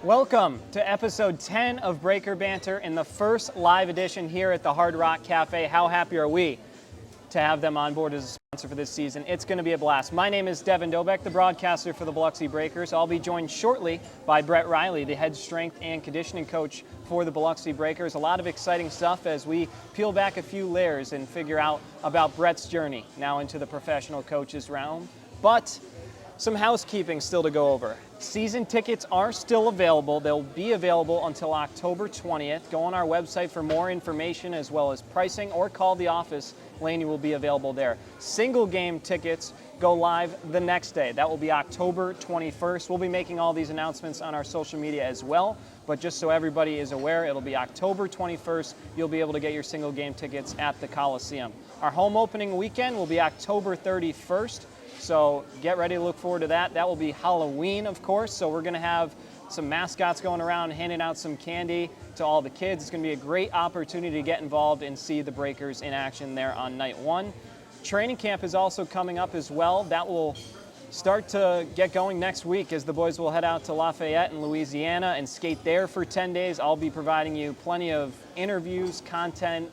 Welcome to episode 10 of Breaker Banter in the first live edition here at the Hard Rock Cafe. How happy are we to have them on board as a sponsor for this season? It's going to be a blast. My name is Devin Dobek, the broadcaster for the Biloxi Breakers. I'll be joined shortly by Brett Riley, the head strength and conditioning coach for the Biloxi Breakers. A lot of exciting stuff as we peel back a few layers and figure out about Brett's journey now into the professional coaches realm. But some housekeeping still to go over. Season tickets are still available. They'll be available until October 20th. Go on our website for more information as well as pricing, or call the office. Laney will be available there. Single game tickets go live the next day. That will be October 21st. We'll be making all these announcements on our social media as well, but just so everybody is aware, it'll be October 21st. You'll be able to get your single game tickets at the Coliseum. Our home opening weekend will be October 31st. So get ready to look forward to that. That will be Halloween, of course. So we're going to have some mascots going around, handing out some candy to all the kids. It's going to be a great opportunity to get involved and see the Breakers in action there on night one. Training camp is also coming up as well. That will start to get going next week as the boys will head out to Lafayette in Louisiana and skate there for 10 days. I'll be providing you plenty of interviews, content,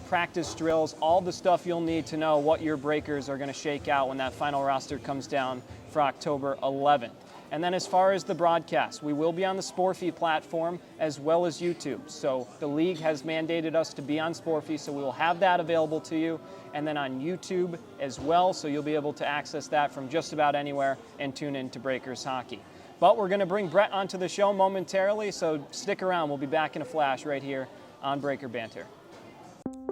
practice drills, all the stuff you'll need to know what your Breakers are going to shake out when that final roster comes down for October 11th. And then as far as the broadcast, we will be on the Sporfy platform as well as YouTube. So the league has mandated us to be on Sporfy, so we will have that available to you. And then on YouTube as well, so you'll be able to access that from just about anywhere and tune in to Breakers hockey. But we're going to bring Brett onto the show momentarily, so stick around. We'll be back in a flash right here on Breaker Banter.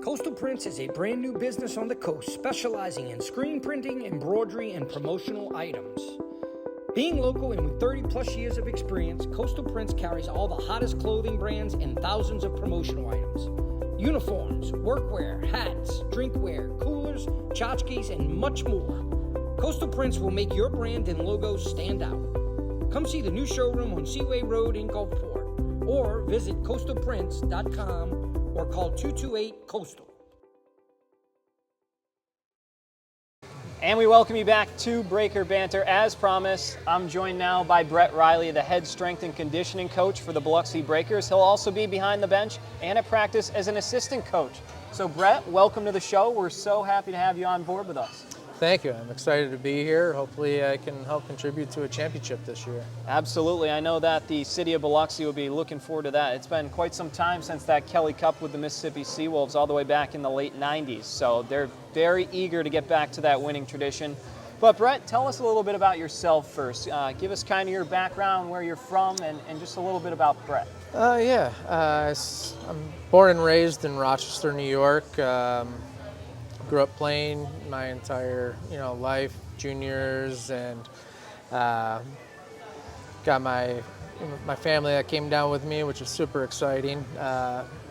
Coastal Prints is a brand new business on the coast specializing in screen printing, embroidery, and promotional items. Being local and with 30 plus years of experience, Coastal Prints carries all the hottest clothing brands and thousands of promotional items. Uniforms, workwear, hats, drinkware, coolers, tchotchkes, and much more. Coastal Prints will make your brand and logo stand out. Come see the new showroom on Seaway Road in Gulfport or visit coastalprints.com or call 228-COASTAL. And we welcome you back to Breaker Banter. As promised, I'm joined now by Brett Riley, the head strength and conditioning coach for the Biloxi Breakers. He'll also be behind the bench and at practice as an assistant coach. So Brett, welcome to the show. We're so happy to have you on board with us. Thank you. I'm excited to be here. Hopefully I can help contribute to a championship this year. Absolutely. I know that the city of Biloxi will be looking forward to that. It's been quite some time since that Kelly Cup with the Mississippi Seawolves all the way back in the late 90s. So they're very eager to get back to that winning tradition. But Brett, tell us a little bit about yourself first. Give us kind of your background, where you're from, and just a little bit about Brett. I'm born and raised in Rochester, New York. Grew up playing my entire, life, juniors, and got my family that came down with me, which is super exciting.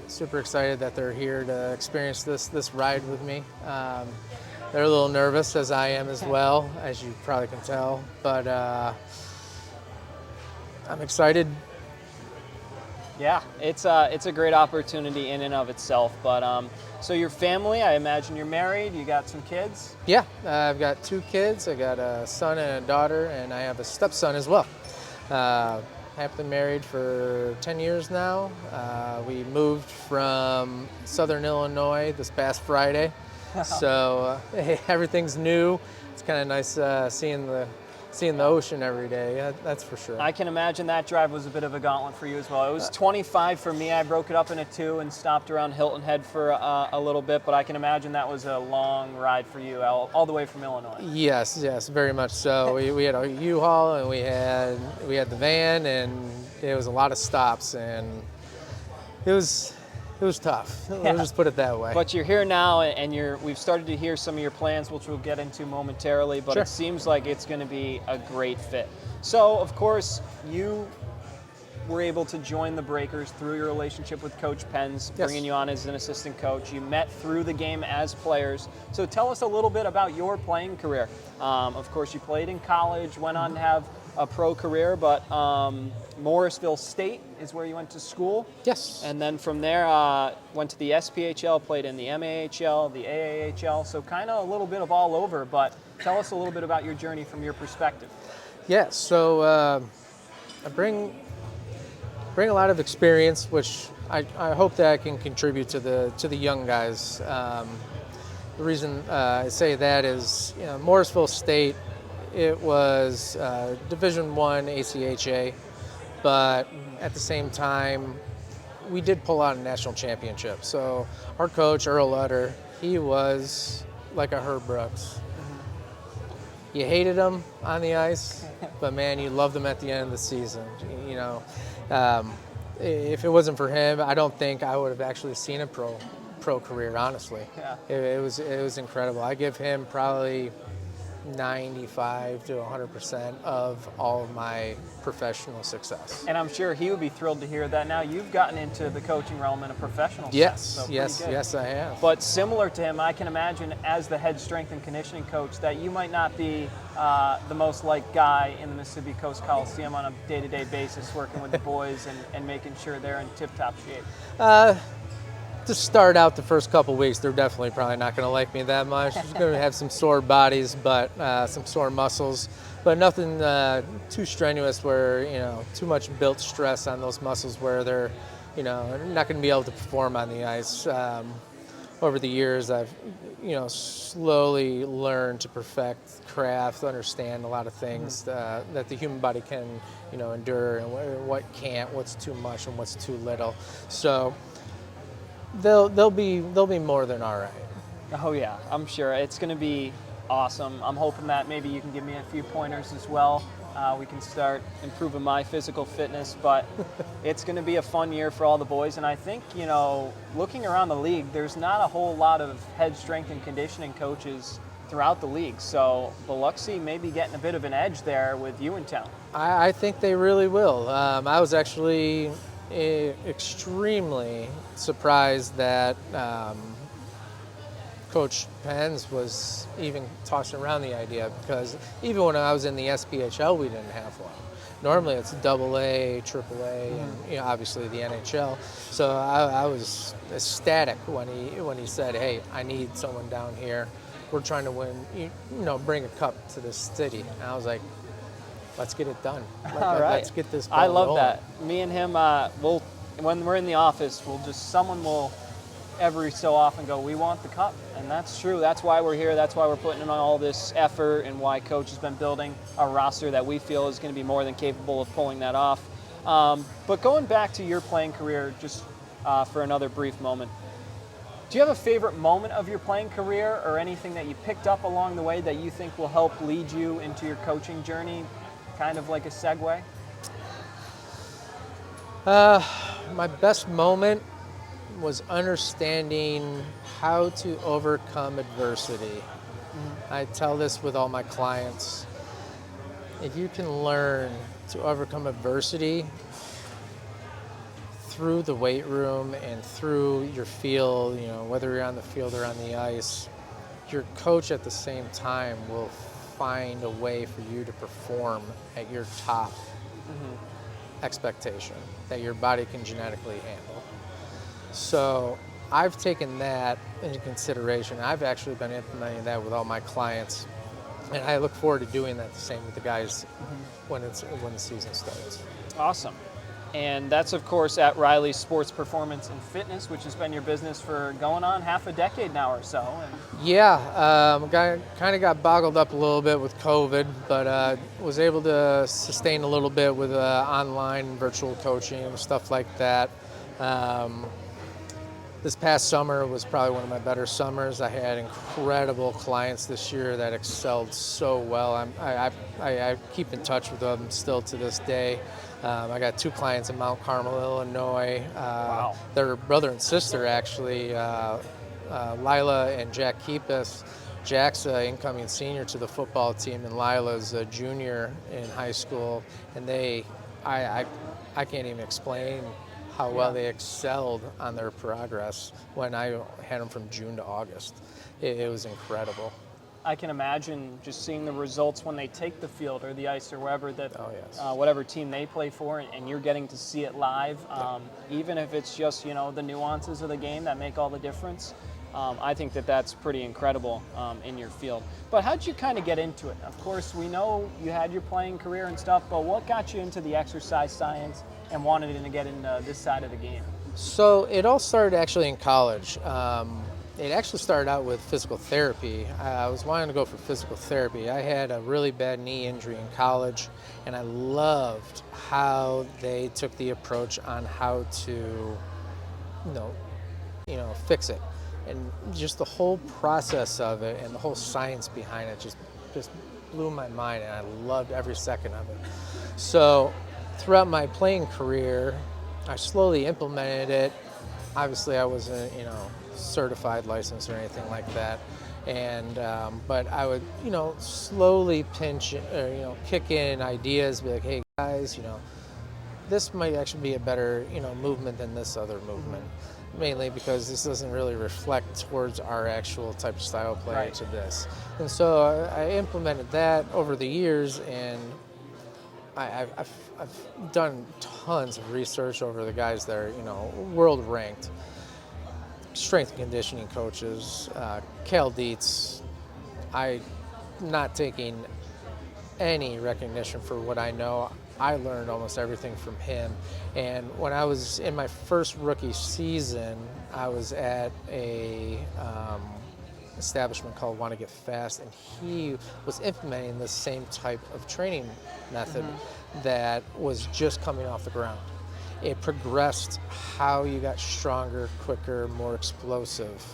Super excited that they're here to experience this ride with me. They're a little nervous, as I am as well, as you probably can tell, but I'm excited. Yeah, it's a great opportunity in and of itself. But so your family, I imagine you're married, you got some kids? Yeah, I've got 2 kids. I got a son and a daughter, and I have a stepson as well. Happily married for 10 years now. We moved from Southern Illinois this past Friday, so everything's new. It's kind of nice seeing the ocean every day, that's for sure. I can imagine that drive was a bit of a gauntlet for you as well. It was 25 for me. I broke it up into 2 and stopped around Hilton Head for a little bit, but I can imagine that was a long ride for you all the way from Illinois. Yes, very much so. we had a U-Haul, and we had the van, and it was a lot of stops, and it was tough. Let's just put it that way. But you're here now, and we've started to hear some of your plans, which we'll get into momentarily, but Sure. It seems like it's going to be a great fit. So, of course, you were able to join the Breakers through your relationship with Coach Penn's, Yes. bringing you on as an assistant coach. You met through the game as players. So tell us a little bit about your playing career. Of course, you played in college, went on to have a pro career, but Morrisville State is where you went to school. Yes. And then from there, went to the SPHL, played in the MAHL, the AAHL, so kind of a little bit of all over, but tell us a little bit about your journey from your perspective. Yeah, so I bring bring a lot of experience, which I hope that I can contribute to the young guys. The reason I say that is, Morrisville State, it was Division I ACHA, but at the same time, we did pull out a national championship. So our coach, Earl Lutter, he was like a Herb Brooks. You hated him on the ice, but man, you loved him at the end of the season. If it wasn't for him, I don't think I would have actually seen a pro career, honestly. Yeah. It was incredible. I give him probably 95 to 100% of all of my professional success. And I'm sure he would be thrilled to hear that now you've gotten into the coaching realm in a professional Yes, sense. So yes, I have. But similar to him, I can imagine as the head strength and conditioning coach that you might not be the most liked guy in the Mississippi Coast Coliseum on a day-to-day basis, working with the boys and making sure they're in tip-top shape. To start out the first couple weeks, they're definitely probably not going to like me that much. They're going to have some sore bodies, but some sore muscles, but nothing too strenuous where, too much built stress on those muscles where they're, not going to be able to perform on the ice. Over the years, I've, slowly learned to perfect craft, understand a lot of things that the human body can, endure, and what can't, what's too much and what's too little. So they'll be more than all right. Oh yeah, I'm sure it's going to be awesome. I'm hoping that maybe you can give me a few pointers as well. We can start improving my physical fitness, but it's going to be a fun year for all the boys. And I think, looking around the league, there's not a whole lot of head strength and conditioning coaches throughout the league. So Biloxi may be getting a bit of an edge there with you in town. I think they really will. I was actually extremely surprised that Coach Pence was even tossing around the idea, because even when I was in the SPHL, we didn't have one. Normally it's AA, AAA, and obviously the NHL. So I was ecstatic when he said, "Hey, I need someone down here. We're trying to win, bring a cup to this city." And I was like, let's get it done. All right. Let's get this ball I love rolling. that. Me and him, when we're in the office, someone will every so often go, "We want the cup." And that's true. That's why we're here. That's why we're putting in all this effort, and why Coach has been building a roster that we feel is going to be more than capable of pulling that off. But going back to your playing career, just for another brief moment, do you have a favorite moment of your playing career, or anything that you picked up along the way that you think will help lead you into your coaching journey, kind of like a segue? My best moment was understanding how to overcome adversity. I tell this with all my clients. If you can learn to overcome adversity through the weight room and through your field, whether you're on the field or on the ice, your coach at the same time will find a way for you to perform at your top expectation that your body can genetically handle. So I've taken that into consideration. I've actually been implementing that with all my clients, and I look forward to doing that the same with the guys when the season starts. Awesome. And that's, of course, at Riley's Sports Performance and Fitness, which has been your business for going on half a decade now or so. Yeah, kind of got boggled up a little bit with COVID, but was able to sustain a little bit with online virtual coaching and stuff like that. This past summer was probably one of my better summers. I had incredible clients this year that excelled so well. I keep in touch with them still to this day. I got 2 clients in Mount Carmel, Illinois. Wow. They're brother and sister, actually, Lila and Jack Keepus. Jack's an incoming senior to the football team, and Lila's a junior in high school. And I can't even explain how well they excelled on their progress when I had them from June to August. It was incredible. I can imagine just seeing the results when they take the field or the ice or wherever that, yes. Whatever team they play for, and you're getting to see it live, even if it's just the nuances of the game that make all the difference. I think that's pretty incredible in your field. But how'd you kind of get into it? Of course, we know you had your playing career and stuff, but what got you into the exercise science and wanted to get into this side of the game? So it all started actually in college. It actually started out with physical therapy. I was wanting to go for physical therapy. I had a really bad knee injury in college, and I loved how they took the approach on how to, fix it, and just the whole process of it and the whole science behind it just blew my mind, and I loved every second of it. So throughout my playing career, I slowly implemented it. Obviously, I wasn't, certified license or anything like that, and but I would, slowly pinch, kick in ideas, be like, hey guys, this might actually be a better, movement than this other movement, mainly because this doesn't really reflect towards our actual type of style play Right. to this. And so I implemented that over the years, and I've done tons of research over the guys that are, world ranked strength and conditioning coaches, Cal Dietz. I'm not taking any recognition for what I know. I learned almost everything from him. And when I was in my first rookie season, I was at a establishment called Want to Get Fast, and he was implementing the same type of training method that was just coming off the ground. It progressed how you got stronger, quicker, more explosive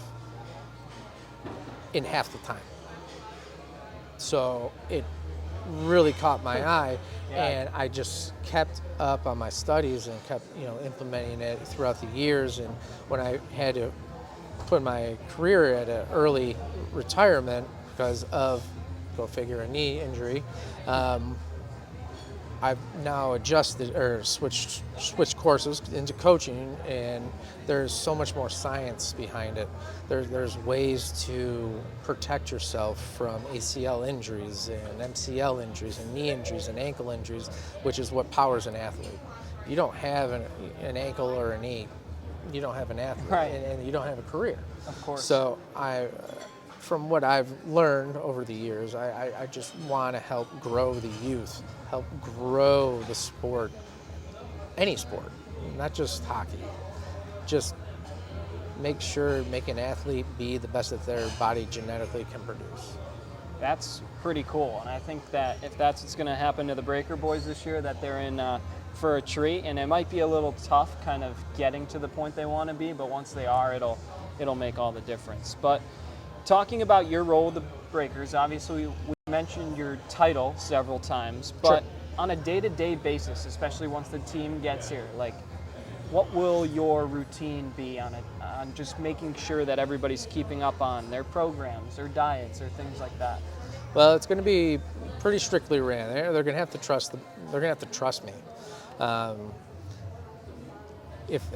in half the time. So it really caught my eye, and I just kept up on my studies and kept, implementing it throughout the years. And when I had to put my career at an early retirement because of, go figure, a knee injury, I've now adjusted or switched courses into coaching, and there's so much more science behind it. There's ways to protect yourself from ACL injuries and MCL injuries and knee injuries and ankle injuries, which is what powers an athlete. If you don't have an ankle or a knee, you don't have an athlete, Right. and you don't have a career. Of course. So from what I've learned over the years, I just want to help grow the youth, help grow the sport, any sport, not just hockey. Just make an athlete be the best that their body genetically can produce. That's pretty cool, and I think that if that's what's going to happen to the Breaker boys this year, that they're in for a treat. And it might be a little tough kind of getting to the point they want to be, but once they are, it'll make all the difference. But talking about your role with the Breakers, obviously we mentioned your title several times, but Sure. on a day-to-day basis, especially once the team gets here, like, what will your routine be on just making sure that everybody's keeping up on their programs, their diets, or things like that? Well, it's going to be pretty strictly ran. They're going to have to trust me. If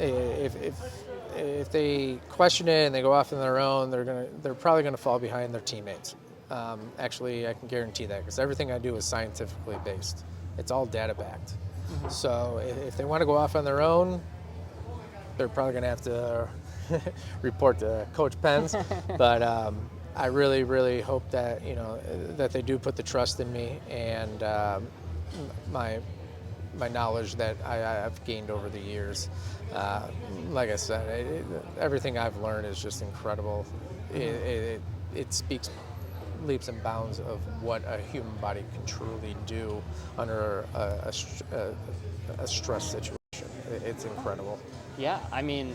they question it and they go off on their own, they're probably going to fall behind their teammates. Actually, I can guarantee that, because everything I do is scientifically based. It's all data backed. So if they want to go off on their own, they're probably going to have to report to Coach Pence. But I really, really hope that that they do put the trust in me, and my knowledge that I've gained over the years. Like I said, everything I've learned is just incredible. It speaks leaps and bounds of what a human body can truly do under a stress situation. It's incredible. Yeah, I mean,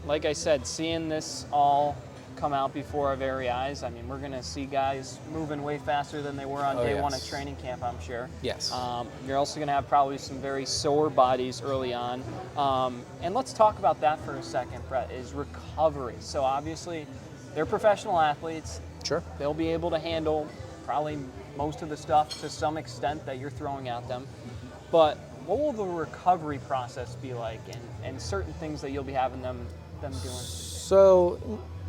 like I said, seeing this all come out before our very eyes, I mean, we're going to see guys moving way faster than they were on day one of training camp, I'm sure. Yes. You're also going to have probably some very sore bodies early on. And let's talk about that for a second, Brett, is recovery. So obviously, they're professional athletes. Sure. They'll be able to handle probably most of the stuff to some extent that you're throwing at them. But what will the recovery process be like, and certain things that you'll be having them doing? So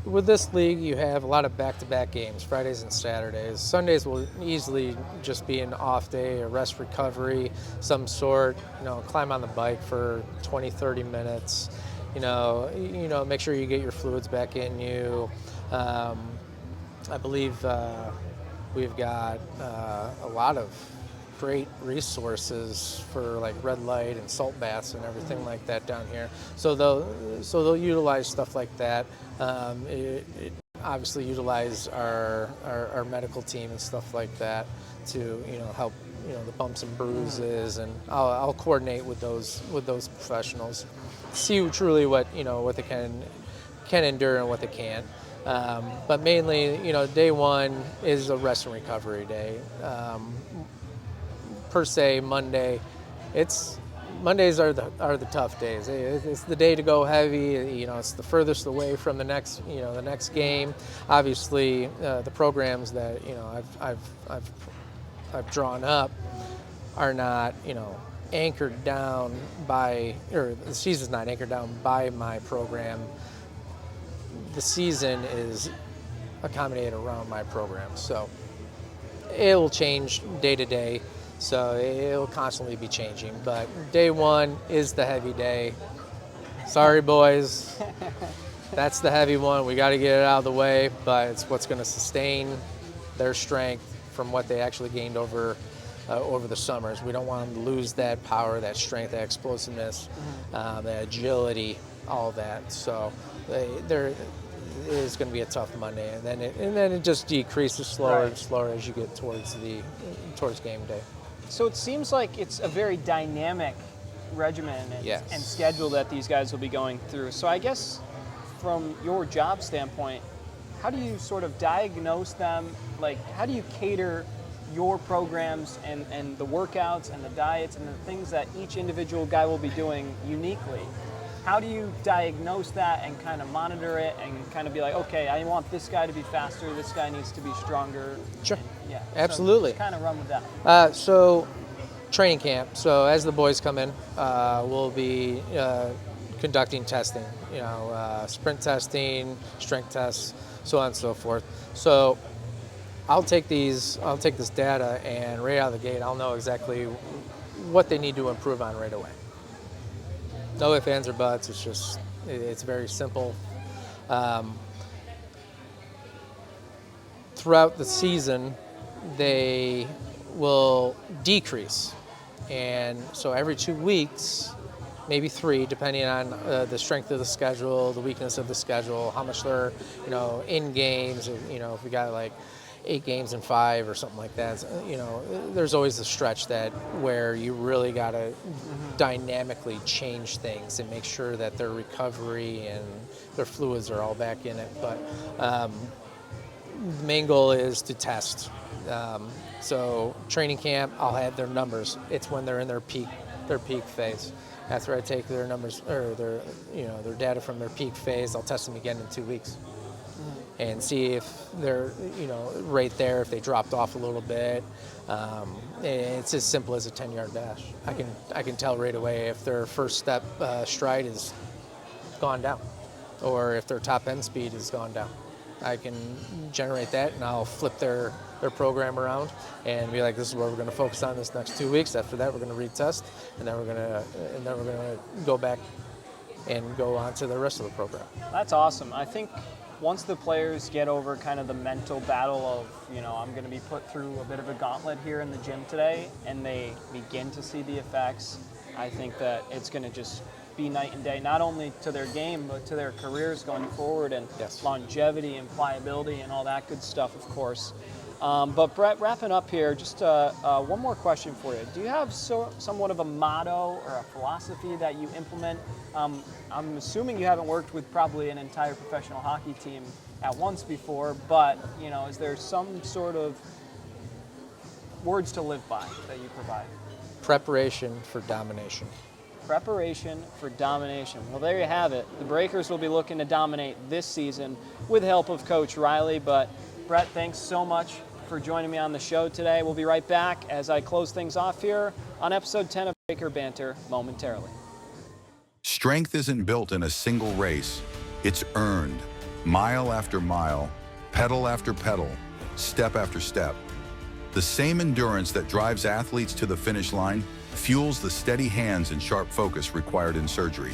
with this league, you have a lot of back-to-back games, Fridays and Saturdays. Sundays will easily just be an off day, a rest recovery, some sort, climb on the bike for 20, 30 minutes, make sure you get your fluids back in you. I believe we've got a lot of great resources for like red light and salt baths and everything like that down here. So they'll utilize stuff like that. It obviously utilize our medical team and stuff like that to help the bumps and bruises, and I'll coordinate with those professionals, see truly what they can endure and what they can't. But mainly, day one is a rest and recovery day. Per se, Mondays are the tough days. It's the day to go heavy. It's the furthest away from the next game. Obviously, the programs that I've drawn up are not anchored down by, or the season's not anchored down by my program. The season is accommodated around my program, so it will change day to day. So it'll constantly be changing, but day one is the heavy day. Sorry, boys. That's the heavy one. We got to get it out of the way, but it's what's going to sustain their strength from what they actually gained over the summers. We don't want them to lose that power, that strength, that explosiveness, that agility, all that. So there is going to be a tough Monday, and then it just decreases slower and slower as you get towards game day. So it seems like it's a very dynamic regimen and schedule that these guys will be going through. So I guess from your job standpoint, how do you sort of diagnose them? Like, how do you cater your programs and the workouts and the diets and the things that each individual guy will be doing uniquely? How do you diagnose that and kind of monitor it and kind of be like, okay, I want this guy to be faster, this guy needs to be stronger? Sure. And, yeah. Absolutely. So kind of run with that. So training camp. So as the boys come in, we'll be conducting testing, sprint testing, strength tests, so on and so forth. So I'll take this data, and right out of the gate, I'll know exactly what they need to improve on right away. No ifs, ands, or buts. It's very simple. Throughout the season, they will decrease. And so every 2 weeks, maybe 3, depending on the strength of the schedule, the weakness of the schedule, how much they're, in games, if we got like 8 games in 5 or something like that. There's always a stretch where you really got to dynamically change things and make sure that their recovery and their fluids are all back in it. But the main goal is to test. So training camp, I'll have their numbers. It's when they're in their peak phase. After I take their numbers or their data from their peak phase, I'll test them again in 2 weeks. And see if they're, right there, if they dropped off a little bit. It's as simple as a 10-yard dash. I can tell right away if their first step stride is gone down, or if their top end speed has gone down. I can generate that, and I'll flip their program around and be like, this is what we're going to focus on this next 2 weeks. After that, we're going to retest, and then we're going to go back and go on to the rest of the program. That's awesome. I think once the players get over kind of the mental battle of, I'm going to be put through a bit of a gauntlet here in the gym today, and they begin to see the effects, I think that it's going to just be night and day, not only to their game, but to their careers going forward, and longevity and pliability and all that good stuff, of course. But Brett, wrapping up here, just one more question for you. Do you have somewhat of a motto or a philosophy that you implement? I'm assuming you haven't worked with probably an entire professional hockey team at once before, but is there some sort of words to live by that you provide? Preparation for domination. Preparation for domination. Well, there you have it. The Breakers will be looking to dominate this season with the help of Coach Riley. But Brett, thanks so much for joining me on the show today. We'll be right back as I close things off here on episode 10 of Breaker Banter momentarily. Strength isn't built in a single race. It's earned, mile after mile, pedal after pedal, step after step. The same endurance that drives athletes to the finish line fuels the steady hands and sharp focus required in surgery.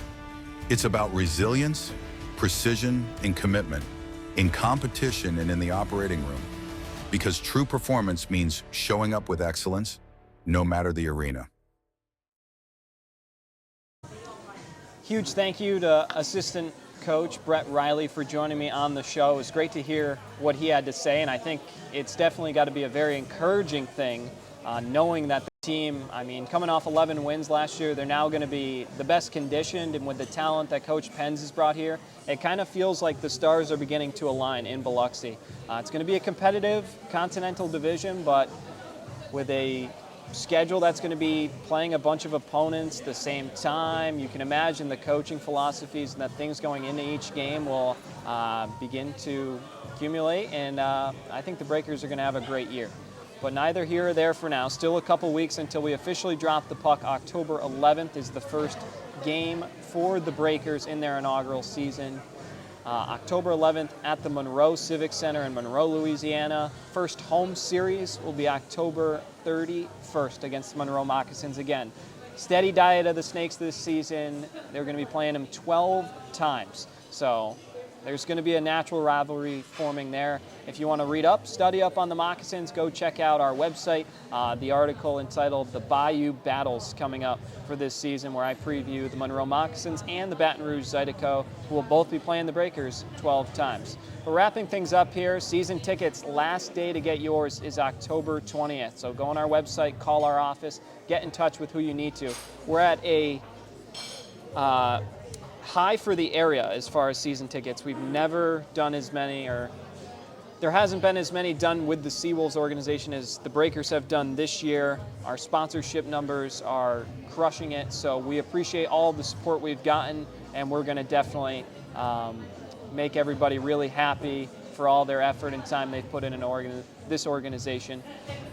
It's about resilience, precision, and commitment in competition and in the operating room. Because true performance means showing up with excellence, no matter the arena. Huge thank you to assistant coach Brett Riley for joining me on the show. It was great to hear what he had to say, and I think it's definitely got to be a very encouraging thing knowing that the team, I mean, coming off 11 wins last year, they're now going to be the best conditioned, and with the talent that Coach Penz has brought here, it kind of feels like the stars are beginning to align in Biloxi. It's going to be a competitive Continental division, but with a schedule that's going to be playing a bunch of opponents at the same time, you can imagine the coaching philosophies and that things going into each game will begin to accumulate, and I think the Breakers are going to have a great year. But neither here or there for now. Still a couple weeks until we officially drop the puck. October 11th is the first game for the Breakers in their inaugural season. October 11th at the Monroe Civic Center in Monroe, Louisiana. First home series will be October 31st against the Monroe Moccasins again. Steady diet of the Snakes this season. They're going to be playing them 12 times. So there's going to be a natural rivalry forming there. If you want to read up, study up on the Moccasins, go check out our website, the article entitled The Bayou Battles coming up for this season, where I preview the Monroe Moccasins and the Baton Rouge Zydeco, who will both be playing the Breakers 12 times. But wrapping things up here, season tickets, last day to get yours is October 20th. So go on our website, call our office, get in touch with who you need to. We're at a high for the area as far as season tickets. We've never done as many, or there hasn't been as many done with the Seawolves organization as the Breakers have done this year. Our sponsorship numbers are crushing it, so we appreciate all the support we've gotten, and we're going to definitely make everybody really happy for all their effort and time they've put in this organization.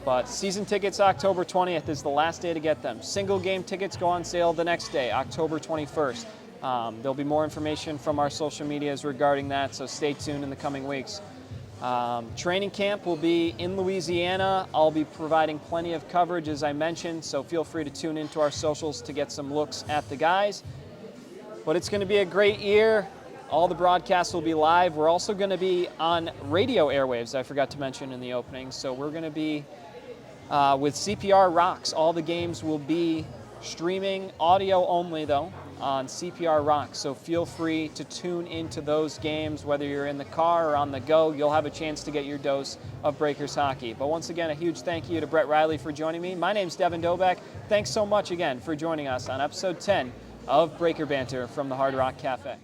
But season tickets, October 20th is the last day to get them. Single game tickets go on sale the next day, October 21st. There'll be more information from our social medias regarding that, so stay tuned in the coming weeks. Training camp will be in Louisiana. I'll be providing plenty of coverage, as I mentioned, so feel free to tune into our socials to get some looks at the guys. But it's going to be a great year. All the broadcasts will be live. We're also going to be on radio airwaves, I forgot to mention in the opening. So we're going to be with CPR Rocks. All the games will be streaming, audio only though, on CPR Rocks. So feel free to tune into those games, whether you're in the car or on the go. You'll have a chance to get your dose of Breakers hockey. But once again, a huge thank you to Brett Riley for joining me. My name's Devin Dobek. Thanks so much again for joining us on episode 10 of Breaker Banter from the Hard Rock Cafe.